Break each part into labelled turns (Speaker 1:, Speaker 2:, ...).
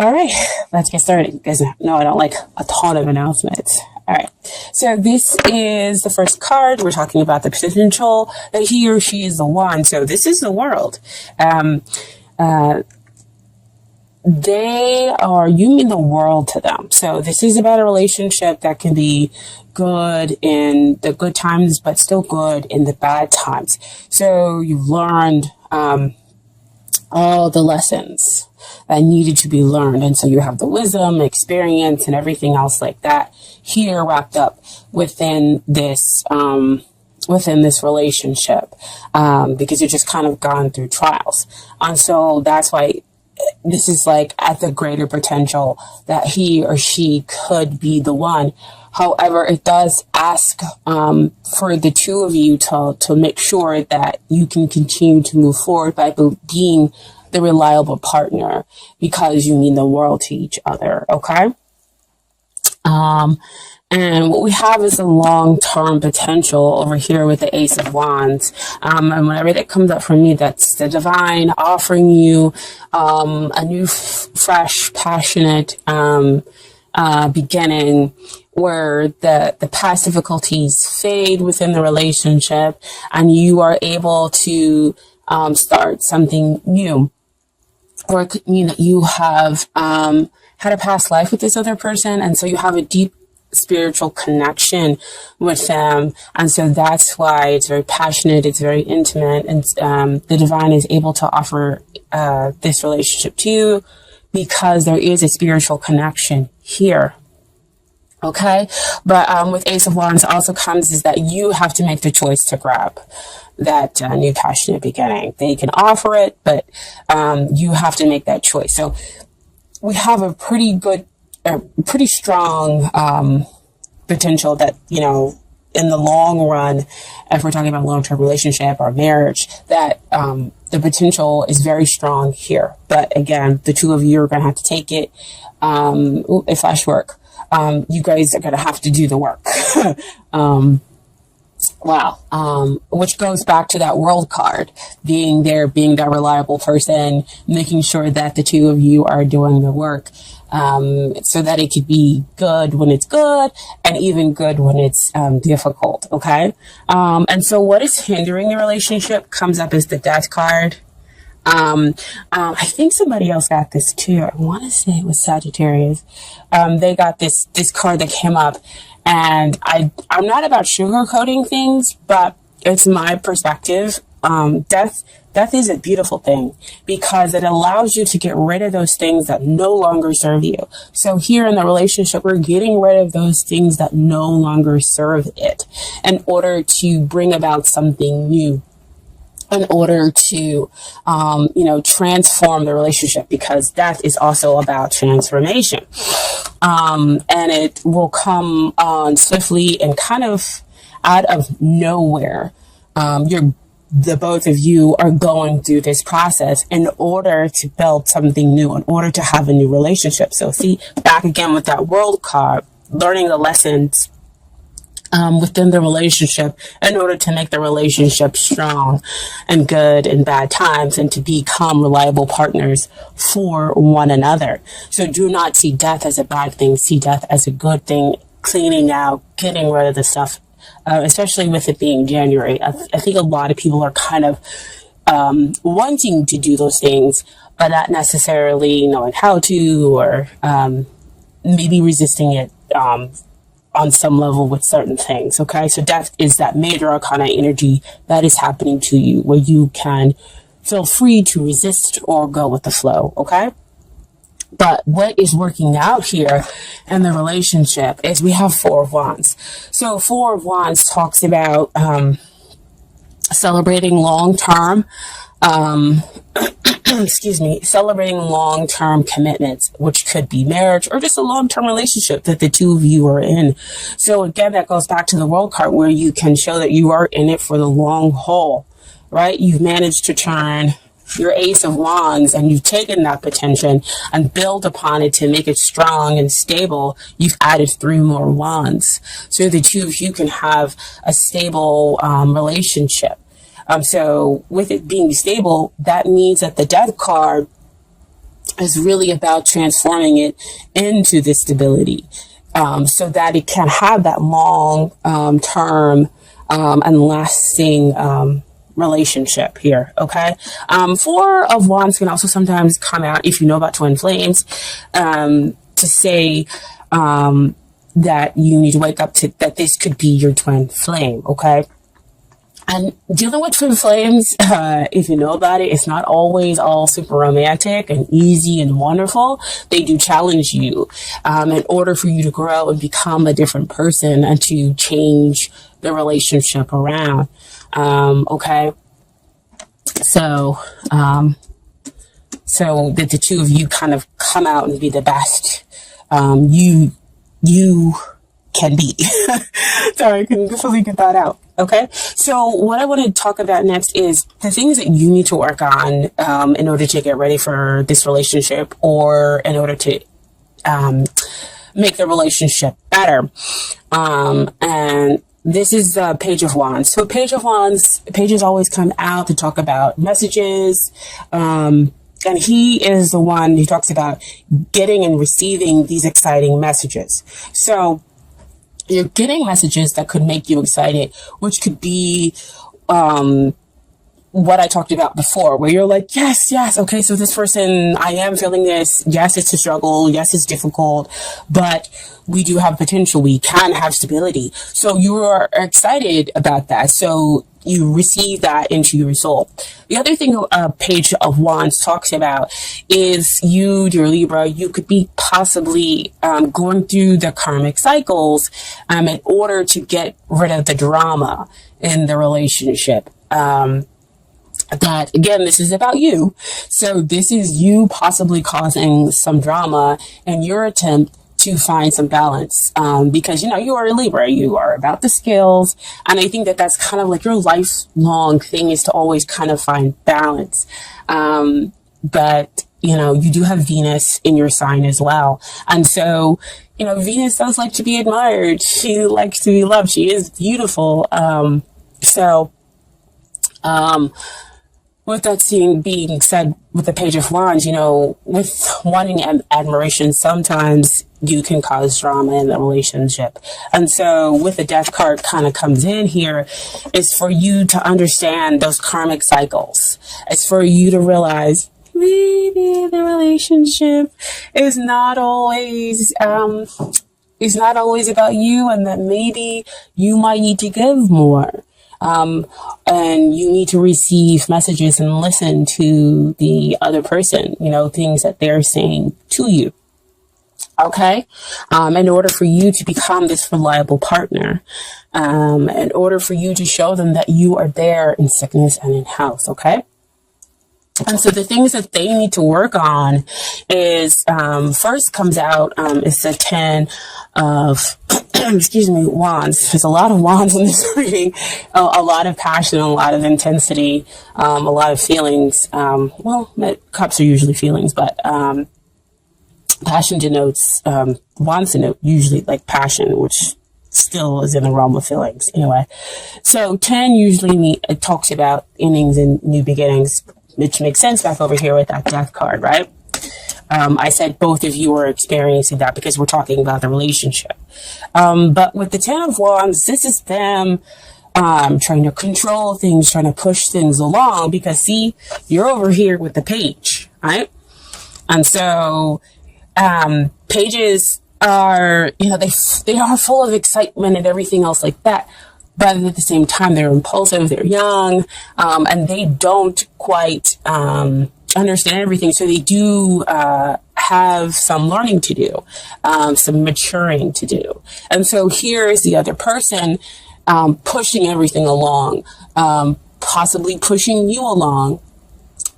Speaker 1: All right, let's get started. You guys know I don't like a ton of announcements. All right, so this is the first card. We're talking about the potential that he or she is the one. So this is the world. You mean the world to them. So this is about a relationship that can be good in the good times, but still good in the bad times. So you've learned all the lessons that needed to be learned. And so you have the wisdom, experience, and everything else like that here wrapped up within this relationship, because you've just kind of gone through trials. And so that's why this is like at the greater potential that he or she could be the one. However, it does ask for the two of you to make sure that you can continue to move forward by being the reliable partner, because you mean the world to each other, okay? And what we have is a long-term potential over here with the Ace of Wands. And whenever that comes up for me, that's the divine offering you a new, fresh, passionate beginning, where the past difficulties fade within the relationship and you are able to start something new. Or you have had a past life with this other person, and so you have a deep spiritual connection with them, and so that's why it's very passionate, it's very intimate, and the divine is able to offer this relationship to you because there is a spiritual connection here. Okay, but with Ace of Wands also comes is that you have to make the choice to grab that new passionate beginning. They can offer it, but you have to make that choice. So we have a pretty strong potential that, in the long run, if we're talking about long-term relationship or marriage, that the potential is very strong here. But again, the two of you are going to have to take it. It flash work. You guys are going to have to do the work. Which goes back to that world card, being there, being that reliable person, making sure that the two of you are doing the work, so that it could be good when it's good and even good when it's difficult. Okay. And so what is hindering the relationship comes up as the Death card. I think somebody else got this too. I want to say it was Sagittarius. They got this card that came up, and I'm not about sugarcoating things, but it's my perspective. Death is a beautiful thing because it allows you to get rid of those things that no longer serve you. So here in the relationship, we're getting rid of those things that no longer serve it in order to bring about something new, in order to, transform the relationship, because death is also about transformation. And it will come on swiftly and kind of out of nowhere. The both of you are going through this process in order to build something new, in order to have a new relationship. So see, back again with that world card, learning the lessons within the relationship in order to make the relationship strong and good in bad times, and to become reliable partners for one another. So do not see death as a bad thing. See death as a good thing, cleaning out, getting rid of the stuff, especially with it being January. I think a lot of people are kind of wanting to do those things, but not necessarily knowing how to, or maybe resisting it on some level with certain things. Okay, so death is that major arcana energy that is happening to you, where you can feel free to resist or go with the flow. Okay, but what is working out here in the relationship is we have Four of Wands. So Four of Wands talks about celebrating long-term celebrating long-term commitments, which could be marriage or just a long-term relationship that the two of you are in. So again, that goes back to the world card, where you can show that you are in it for the long haul, right? You've managed to turn your Ace of Wands, and you've taken that potential and build upon it to make it strong and stable. You've added 3 more wands, so the two of you can have a stable relationship. So with it being stable, that means that the Death card is really about transforming it into this stability, so that it can have that long term and lasting relationship here. Okay. Four of Wands can also sometimes come out, if you know about twin flames, to say that you need to wake up to that this could be your twin flame. Okay. And dealing with twin flames, if you know about it, it's not always all super romantic and easy and wonderful. They do challenge you in order for you to grow and become a different person and to change the relationship around. Okay. So that the two of you kind of come out and be the best you can be. Sorry, I couldn't fully get that out. Okay. So what I want to talk about next is the things that you need to work on in order to get ready for this relationship, or in order to make the relationship better. And this is the Page of Wands. So Page of Wands, pages always come out to talk about messages. And he is the one who talks about getting and receiving these exciting messages. So you're getting messages that could make you excited, which could be what I talked about before, where you're like, yes, okay, so this person, I am feeling this. Yes, it's a struggle. Yes, it's difficult, but we do have potential. We can have stability. So you are excited about that. So you receive that into your soul. The other thing a Page of Wands talks about is you, dear Libra, you could be possibly going through the karmic cycles in order to get rid of the drama in the relationship. That, again, this is about you. So this is you possibly causing some drama in your attempt to find some balance, because, you are a Libra, you are about the scales. And I think that that's kind of like your lifelong thing, is to always kind of find balance. But, you do have Venus in your sign as well. And so, Venus does like to be admired. She likes to be loved. She is beautiful. With that being said, with the Page of Wands, with wanting admiration, sometimes you can cause drama in the relationship. And so with the Death card kind of comes in here, is for you to understand those karmic cycles. It's for you to realize maybe the relationship is not always about you, and that maybe you might need to give more. And you need to receive messages and listen to the other person, things that they're saying to you. Okay. In order for you to become this reliable partner, in order for you to show them that you are there in sickness and in health. Okay. And so the things that they need to work on is, first comes out, is the 10 of, wands. There's a lot of wands in this reading, a lot of passion, a lot of intensity, a lot of feelings. Cups are usually feelings, but, passion denotes, wands denote usually like passion, which still is in the realm of feelings. Anyway, so 10 usually it talks about innings and new beginnings, which makes sense back over here with that Death card, right? I said both of you are experiencing that because we're talking about the relationship. But with the 10 of Wands, this is them trying to control things, trying to push things along, because see, you're over here with the Page, right? And so pages are, they are full of excitement and everything else like that. But at the same time, they're impulsive, they're young, and they don't quite understand everything. So they do have some learning to do, some maturing to do. And so here is the other person pushing everything along, possibly pushing you along,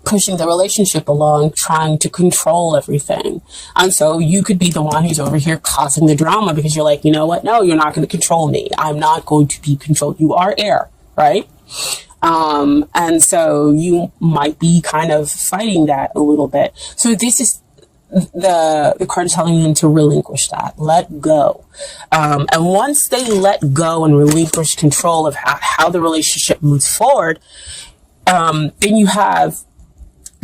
Speaker 1: pushing the relationship along, trying to control everything. And so you could be the one who's over here causing the drama, because you're like, you know what? No, you're not going to control me. I'm not going to be controlled. You are air, right? And so you might be kind of fighting that a little bit. So this is the card telling them to relinquish that, let go. And once they let go and relinquish control of how the relationship moves forward, then you have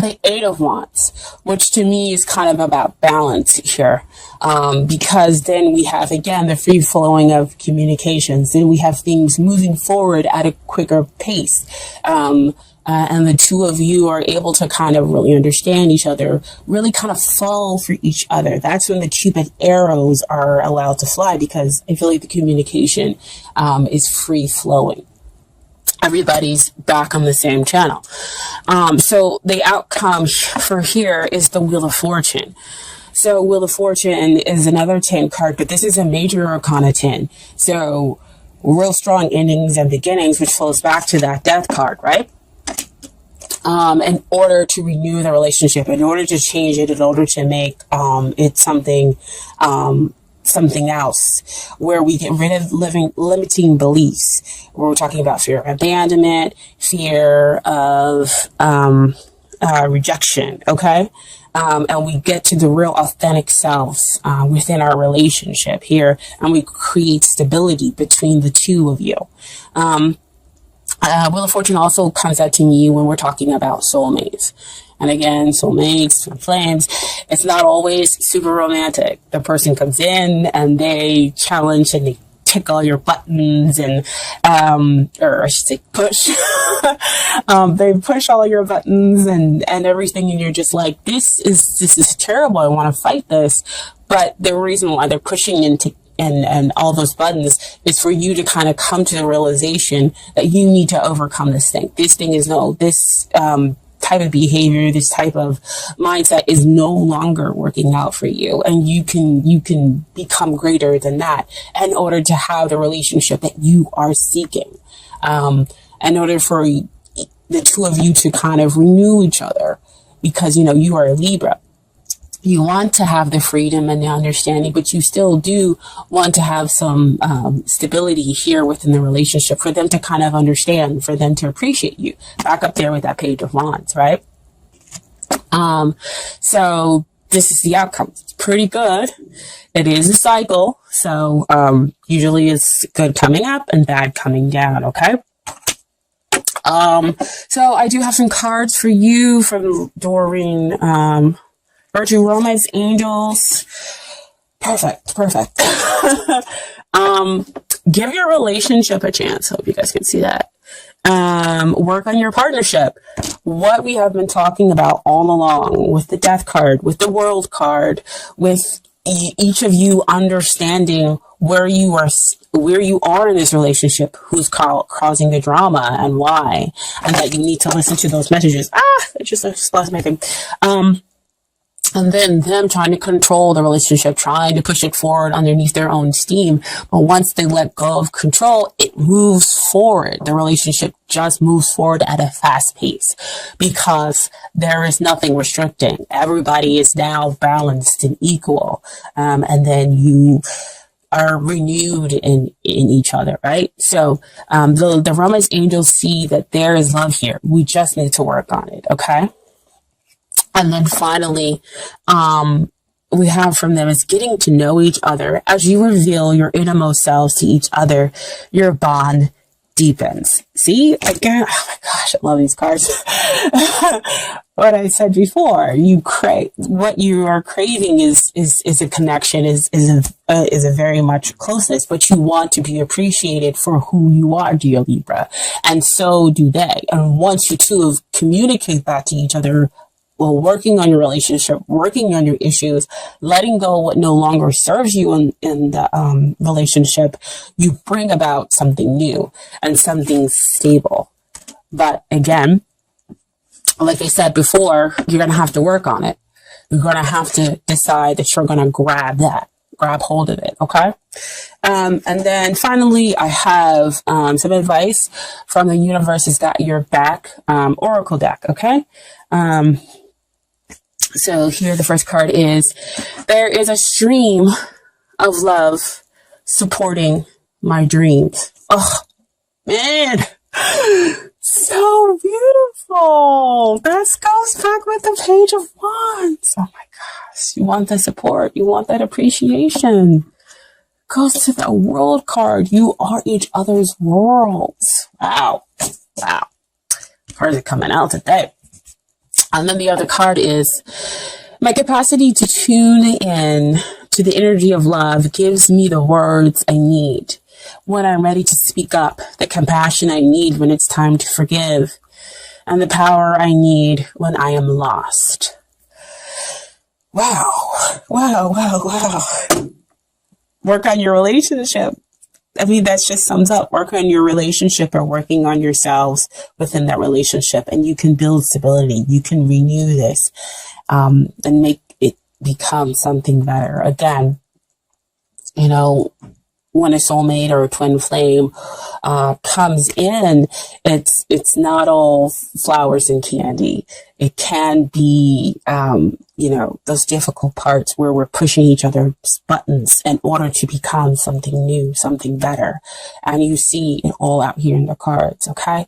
Speaker 1: the Eight of Wands, which to me is kind of about balance here, because then we have, again, the free flowing of communications. Then we have things moving forward at a quicker pace. And the two of you are able to kind of really understand each other, really kind of fall for each other. That's when the Cupid arrows are allowed to fly, because I feel like the communication is free flowing. Everybody's back on the same channel. So the outcome for here is the Wheel of Fortune. So Wheel of Fortune is another 10 card, but this is a major arcana 10. So real strong endings and beginnings, which flows back to that Death card, right? In order to renew the relationship, in order to change it, in order to make it something else, where we get rid of limiting beliefs. We're talking about fear of abandonment, fear of rejection, okay? And we get to the real authentic selves within our relationship here, and we create stability between the two of you. Wheel of Fortune also comes out to me when we're talking about soulmates. And again, soulmates, flames, it's not always super romantic. The person comes in and they challenge and they tick all your buttons and, or I should say push. They push all your buttons and everything, and you're just like, this is terrible. I want to fight this. But the reason why they're pushing and all those buttons is for you to kind of come to the realization that you need to overcome this thing. This thing is this type of behavior, this type of mindset is no longer working out for you. And you can become greater than that in order to have the relationship that you are seeking. In order for the two of you to kind of renew each other, because, you are a Libra. You want to have the freedom and the understanding, but you still do want to have some stability here within the relationship for them to kind of understand, for them to appreciate you. Back up there with that Page of Wands, right? So this is the outcome. It's pretty good. It is a cycle. So usually it's good coming up and bad coming down, okay? So I do have some cards for you from Doreen, Virtue, Romance, Angels. Perfect. Give your relationship a chance. Hope you guys can see that. Work on your partnership. What we have been talking about all along with the Death card, with the World card, with each of you understanding where you are in this relationship, who's causing the drama and why, and that you need to listen to those messages. I just lost my thing. And then them trying to control the relationship, trying to push it forward underneath their own steam. But once they let go of control, it moves forward. The relationship just moves forward at a fast pace because there is nothing restricting. Everybody is now balanced and equal. And then you are renewed in each other, right? So the Romance Angels see that there is love here. We just need to work on it, okay? And then finally, we have from them is getting to know each other. As you reveal your innermost selves to each other, your bond deepens. See, again, oh my gosh, I love these cards. What I said before, what you are craving is a connection, is a very much closeness, but you want to be appreciated for who you are, dear Libra, and so do they. And once you two communicate that to each other, well, working on your relationship, working on your issues, letting go of what no longer serves you in the relationship, you bring about something new and something stable. But again, like I said before, you're going to have to work on it. You're going to have to decide that you're going to grab hold of it, okay? And then finally, I have some advice from the Universe's Got Your Back Oracle deck, okay? So here the first card is, there is a stream of love supporting my dreams. Oh, man. So beautiful. That goes back with the Page of Wands. Oh my gosh. You want the support. You want that appreciation. Goes to the World card. You are each other's worlds. Wow. Cards are coming out today. And then the other card is my capacity to tune in to the energy of love gives me the words I need when I'm ready to speak up, the compassion I need when it's time to forgive, and the power I need when I am lost. Wow. Wow, wow, wow. Work on your relationship. I mean, that just sums up work on your relationship or working on yourselves within that relationship. And you can build stability. You can renew this and make it become something better. Again, you know, when a soulmate or a twin flame comes in, it's not all flowers and candy. It can be, those difficult parts where we're pushing each other's buttons in order to become something new, something better. And you see it all out here in the cards, okay?